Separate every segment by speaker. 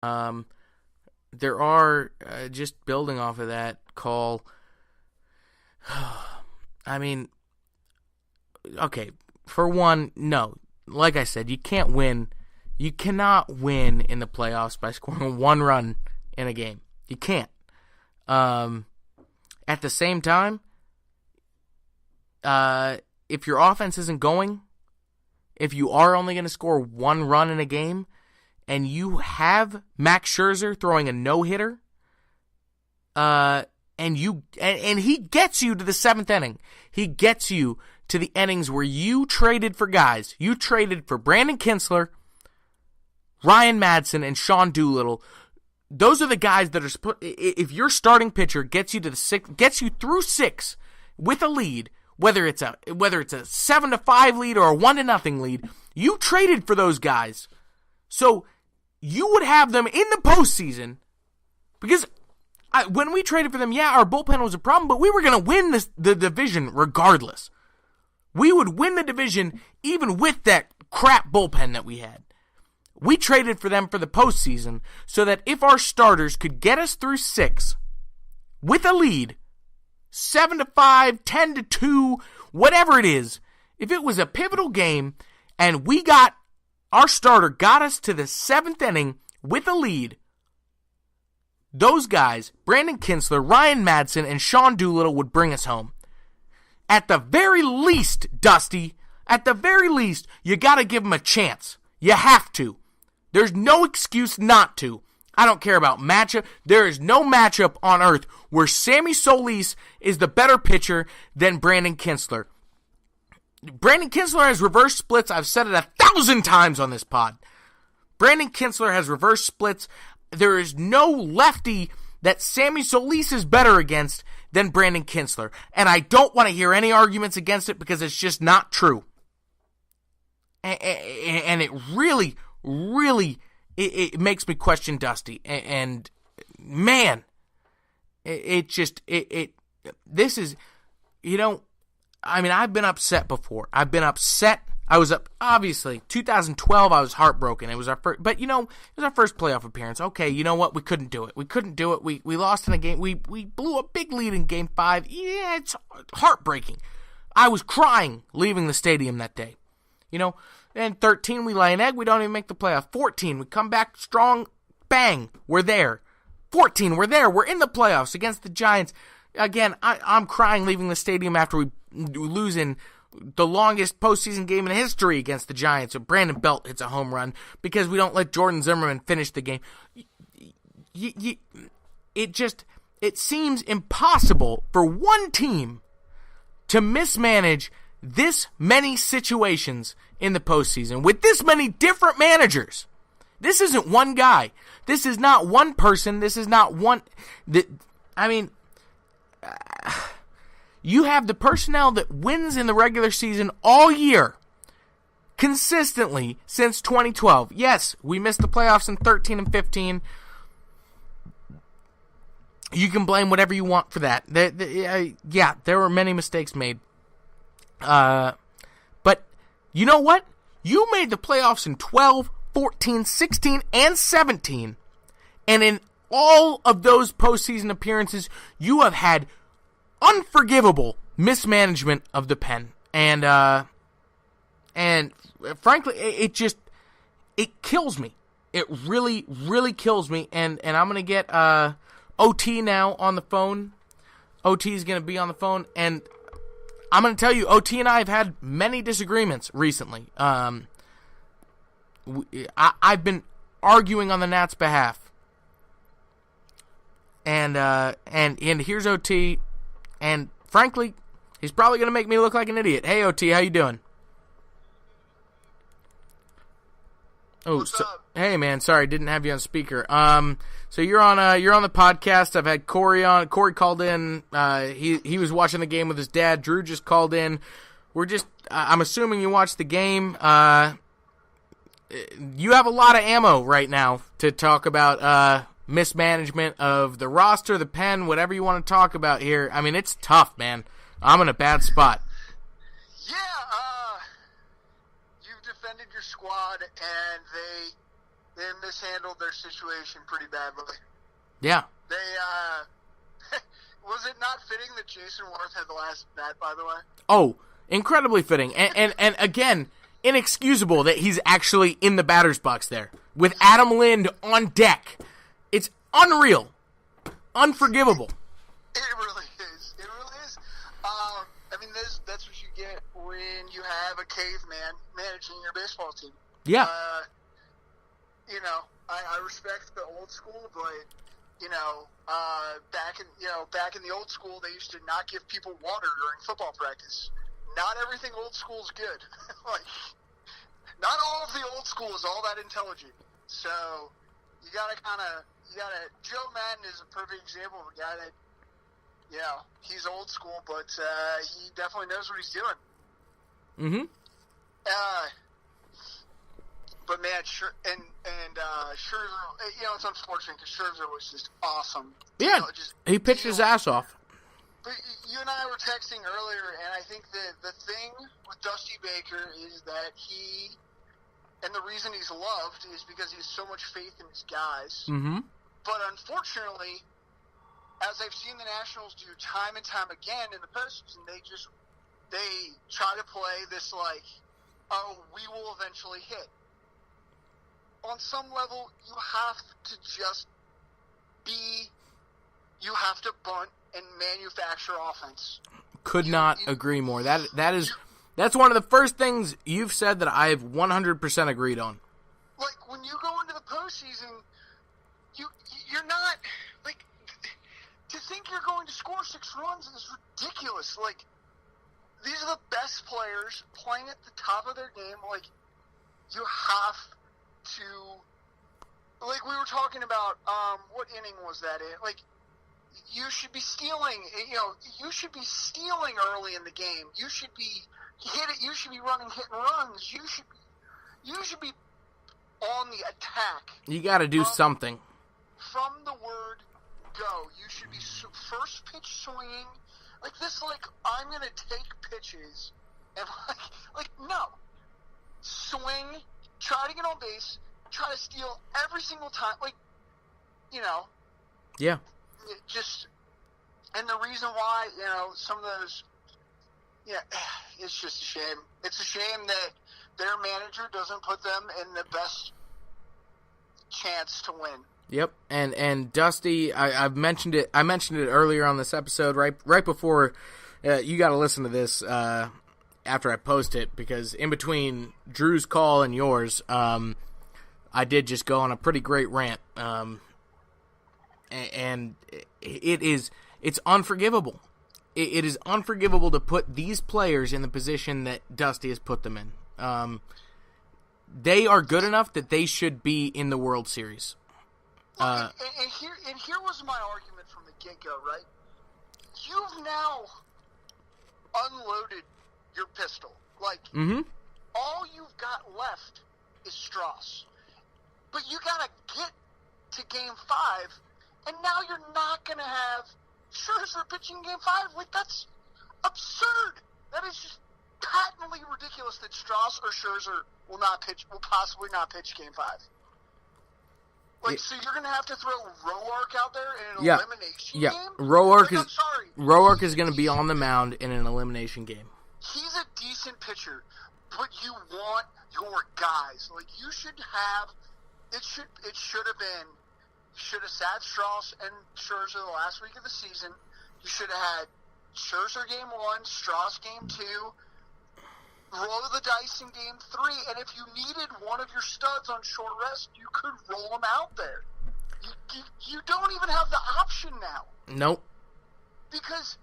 Speaker 1: There are, just building off of that call, I mean, okay, for one, no. Like I said, you can't win. You cannot win in the playoffs by scoring one run in a game. You can't. At the same time, if your offense isn't going, if you are only going to score one run in a game, and you have Max Scherzer throwing a no-hitter, and he gets you to the seventh inning. He gets you to the innings where you traded for guys. You traded for Brandon Kinsler, Ryan Madsen, and Sean Doolittle. Those are the guys that are. If your starting pitcher gets you to the six, gets you through six with a lead, whether it's a 7-5 lead or a 1-0 lead, you traded for those guys. So you would have them in the postseason, because when we traded for them, yeah, our bullpen was a problem, but we were going to win the division regardless. We would win the division even with that crap bullpen that we had. We traded for them for the postseason so that if our starters could get us through six with a lead, 7-5, 10-2, whatever it is, if it was a pivotal game and our starter got us to the seventh inning with a lead, those guys, Brandon Kinsler, Ryan Madsen, and Sean Doolittle, would bring us home. At the very least, Dusty, at the very least, you got to give them a chance. You have to. There's no excuse not to. I don't care about matchup. There is no matchup on earth where Sammy Solis is the better pitcher than Brandon Kinsler. Brandon Kinsler has reverse splits. I've said it 1,000 times on this pod. Brandon Kinsler has reverse splits. There is no lefty that Sammy Solis is better against than Brandon Kinsler. And I don't want to hear any arguments against it because it's just not true. And it really, really, it makes me question Dusty. And man, this is, I mean, I've been upset before. I was up, obviously, 2012, I was heartbroken. It was our first, but it was our first playoff appearance. Okay, you know what? We couldn't do it. We lost in a game. We blew a big lead in game 5. Yeah, it's heartbreaking. I was crying leaving the stadium that day. And 13, we lay an egg. We don't even make the playoff. 14, we come back strong. Bang, we're there. 14, we're there. We're in the playoffs against the Giants. Again, I'm crying leaving the stadium after we lose in the longest postseason game in history against the Giants. So Brandon Belt hits a home run because we don't let Jordan Zimmerman finish the game. It seems impossible for one team to mismanage this many situations in the postseason with this many different managers. This isn't one guy. This is not one person. This is not one. You have the personnel that wins in the regular season all year, consistently since 2012. Yes, we missed the playoffs in 13 and 15. You can blame whatever you want for that. Yeah, there were many mistakes made. But you know what? You made the playoffs in 12, 14, 16, and 17. And in all of those postseason appearances, you have had unforgivable mismanagement of the pen. And frankly, it kills me. It really, really kills me. And I'm going to get OT now on the phone. OT is going to be on the phone. And I'm going to tell you, OT and I have had many disagreements recently. I've been arguing on the Nats' behalf. And here's OT. And frankly, he's probably going to make me look like an idiot. Hey, OT, how you doing? Oh, hey man, sorry, didn't have you on speaker. So you're on the podcast. I've had Corey on. Corey called in. He was watching the game with his dad. Drew just called in. I'm assuming you watched the game. You have a lot of ammo right now to talk about mismanagement of the roster, the pen, whatever you want to talk about here. I mean, it's tough, man. I'm in a bad spot.
Speaker 2: Yeah, you've defended your squad, and they mishandled their situation pretty badly.
Speaker 1: Yeah.
Speaker 2: They, was it not fitting that Jason Worth had the last bat, by the way?
Speaker 1: Oh, incredibly fitting. And again, inexcusable that he's actually in the batter's box there with Adam Lind on deck. It's unreal. Unforgivable.
Speaker 2: It really is. It really is. I mean, that's what you get when you have a caveman managing your baseball team.
Speaker 1: Yeah.
Speaker 2: I respect the old school, but back in the old school, they used to not give people water during football practice. Not everything old school is good. Like, not all of the old school is all that intelligent. So you gotta Joe Madden is a perfect example of a guy that, he's old school, but he definitely knows what he's doing.
Speaker 1: Mm-hmm.
Speaker 2: But man, Scherzer, it's unfortunate because Scherzer was just awesome.
Speaker 1: Yeah, he pitched his ass off.
Speaker 2: But you and I were texting earlier, and I think that the thing with Dusty Baker is that and the reason he's loved is because he has so much faith in his guys.
Speaker 1: Mm-hmm.
Speaker 2: But unfortunately, as I've seen the Nationals do time and time again in the postseason, they try to play this like, oh, we will eventually hit. On some level, you have to bunt and manufacture offense.
Speaker 1: Could not agree more. That's one of the first things you've said that I've 100% agreed on.
Speaker 2: Like, when you go into the postseason, you're not, like, to think you're going to score 6 runs is ridiculous. Like, these are the best players playing at the top of their game. Like, you have to, like, we were talking about, what inning was that in? Like, you should be stealing, you should be stealing early in the game. You should be you should be running hit and runs. You should be on the attack.
Speaker 1: You got to do something.
Speaker 2: From the word go, you should be first pitch swinging. Like this, like, I'm going to take pitches. And like, no. Swing, try to get on base, try to steal every single time. Like,
Speaker 1: Yeah.
Speaker 2: And the reason why, some of those, it's just a shame. It's a shame that their manager doesn't put them in the best chance to win.
Speaker 1: Yep, and Dusty, I've mentioned it. I mentioned it earlier on this episode, right before. You got to listen to this after I post it, because in between Drew's call and yours, I did just go on a pretty great rant, and it's unforgivable. It is unforgivable to put these players in the position that Dusty has put them in. They are good enough that they should be in the World Series.
Speaker 2: And here was my argument from the get-go, right? You've now unloaded your pistol. Like, all you've got left is Strauss. But you got to get to Game 5, and now you're not going to have Scherzer pitching Game 5. Like, that's absurd. That is just patently ridiculous that Strauss or Scherzer will possibly not pitch Game 5. Like, so you're going to have to throw Roark out there in an elimination game?
Speaker 1: Roark is going to be on the mound in an elimination game.
Speaker 2: He's a decent pitcher, but you want your guys. Like, you should have – it should have been – you should have sat Strauss and Scherzer the last week of the season. You should have had Scherzer Game 1, Strauss Game 2, roll the dice in Game 3, and if you needed one of your studs on short rest, you could roll them out there. You don't even have the option now.
Speaker 1: Nope.
Speaker 2: Because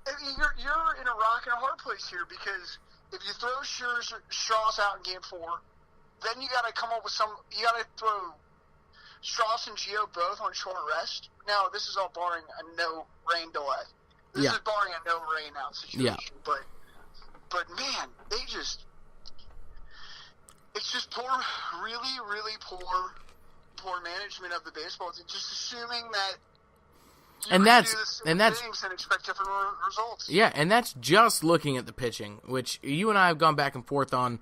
Speaker 2: you're in a rock and a hard place here, because if you throw Strauss out in Game 4, then you got to come up with you got to throw Strauss and Gio both on short rest. Now, this is all barring a no rain delay. This is barring a no rain out situation. Yeah. But man, it's just poor, really, really poor management of the baseball. It's just assuming that you can do the same things and expect different results.
Speaker 1: Yeah, and that's just looking at the pitching, which you and I have gone back and forth on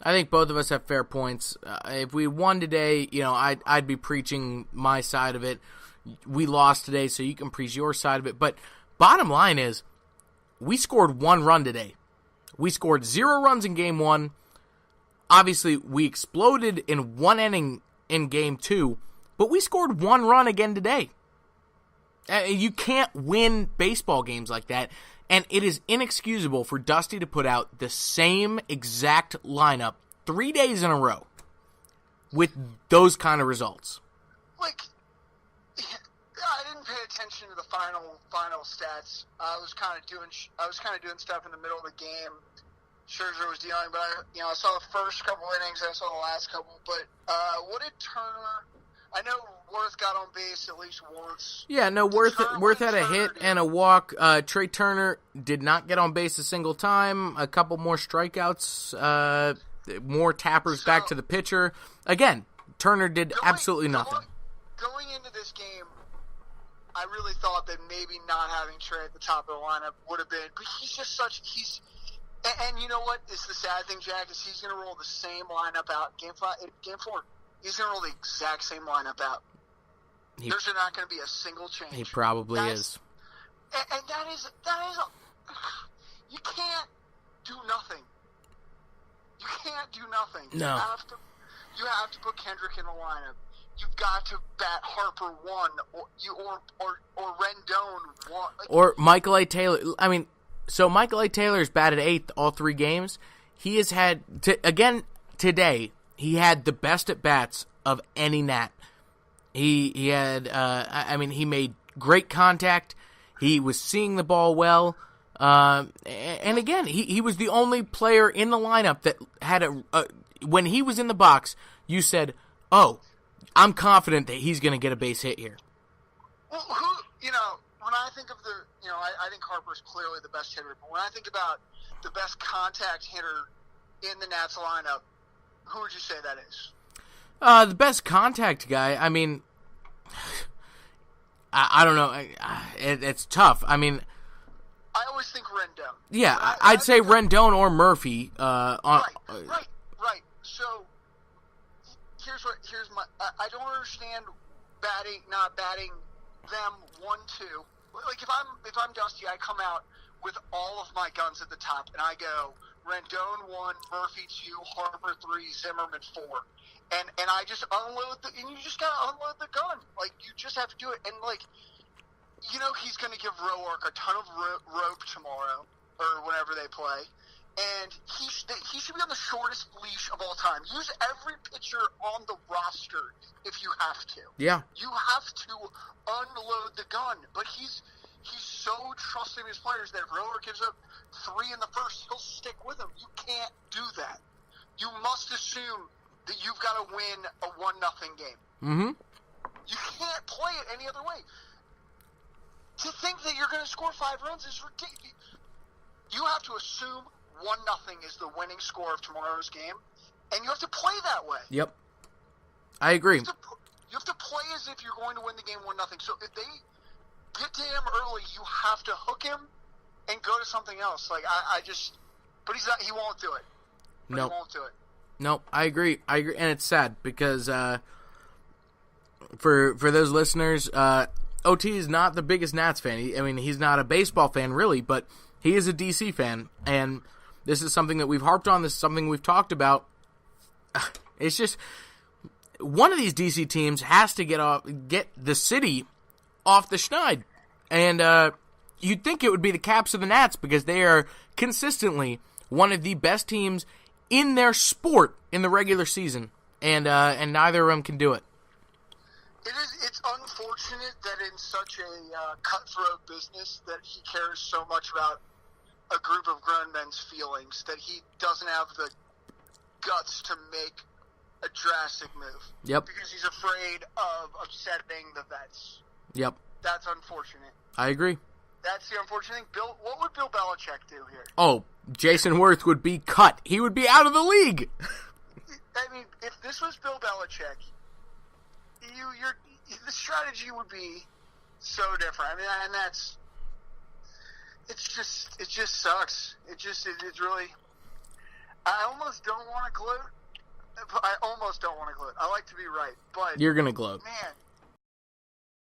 Speaker 1: I think both of us have fair points. If we won today, I'd be preaching my side of it. We lost today, so you can preach your side of it. But bottom line is, we scored 1 run today. We scored 0 runs in Game 1. Obviously, we exploded in 1 inning in Game 2, but we scored 1 run again today. You can't win baseball games like that. And it is inexcusable for Dusty to put out the same exact lineup 3 days in a row with those kind of results.
Speaker 2: Like, I didn't pay attention to the final stats. I was kind of doing stuff in the middle of the game. Scherzer was dealing, but I saw the first couple innings. I saw the last couple. But what did Turner? I know Worth got on base at least once.
Speaker 1: Yeah, no, Worth had a hit and a walk. Trey Turner did not get on base a single time. A couple more strikeouts, more tappers back to the pitcher. Again, Turner did absolutely nothing.
Speaker 2: Going into this game, I really thought that maybe not having Trey at the top of the lineup would have been, but he's just and you know what is the sad thing, Jack, is he's going to roll the same lineup out in Game 4. He's going to roll the exact same lineup out. There's not going to be a single change.
Speaker 1: He probably is.
Speaker 2: And that is you can't do nothing. You can't do nothing.
Speaker 1: No.
Speaker 2: You have to put Kendrick in the lineup. You've got to bat Harper 1 or Rendon 1.
Speaker 1: Or Michael A. Taylor. I mean, so Michael A. Taylor's batted 8th all 3 games. He has had, again, today, he had the best at-bats of any Nat. He had, he made great contact. He was seeing the ball well. And again, he was the only player in the lineup that had when he was in the box, you said, oh, I'm confident that he's going to get a base hit here.
Speaker 2: Well, when I think of I think Harper's clearly the best hitter, but when I think about the best contact hitter in the Nats lineup, who would you say that is?
Speaker 1: The best contact guy, I mean, I don't know. It's tough. I mean,
Speaker 2: I always think Rendon.
Speaker 1: Yeah, I'd say Rendon or Murphy.
Speaker 2: Right. So here's my. I don't understand not batting them 1-2. Like if I'm Dusty, I come out with all of my guns at the top, and I go Rendon 1, Murphy 2, Harper 3, Zimmerman 4. And I just unload and you just gotta unload the gun. Like, you just have to do it. And, like, he's gonna give Roark a ton of rope tomorrow, or whenever they play. And he should be on the shortest leash of all time. Use every pitcher on the roster if you have to.
Speaker 1: Yeah.
Speaker 2: You have to unload the gun. But he's so trusting his players that if Roark gives up 3 in the first, he'll stick with him. You can't do that. You must assume that you've got to win a 1-0 game.
Speaker 1: Mm-hmm.
Speaker 2: You can't play it any other way. To think that you're going to score 5 runs is ridiculous. You have to assume 1-0 is the winning score of tomorrow's game, and you have to play that way.
Speaker 1: Yep. I agree.
Speaker 2: You have to play as if you're going to win the game 1-0. So if they get to him early, you have to hook him and go to something else. Like, but he won't do it.
Speaker 1: No.
Speaker 2: He won't do it.
Speaker 1: No, I agree, and it's sad because for those listeners, OT is not the biggest Nats fan. He's not a baseball fan really, but he is a DC fan, and this is something that we've harped on. This is something we've talked about. It's just one of these DC teams has to get the city off the schneid, and you'd think it would be the Caps or the Nats because they are consistently one of the best teams in their sport in the regular season, and neither of them can do it.
Speaker 2: It's unfortunate that in such a cutthroat business that he cares so much about a group of grown men's feelings that he doesn't have the guts to make a drastic move.
Speaker 1: Yep.
Speaker 2: Because he's afraid of upsetting the vets.
Speaker 1: Yep.
Speaker 2: That's unfortunate.
Speaker 1: I agree.
Speaker 2: That's the unfortunate thing. What would Bill Belichick do here?
Speaker 1: Oh, Jason Worth would be cut. He would be out of the league.
Speaker 2: I mean, if this was Bill Belichick, the strategy would be so different. I mean, and it just sucks. It's really. I almost don't want to gloat. I almost don't want to gloat. I like to be right, but
Speaker 1: you're gonna gloat.
Speaker 2: Man,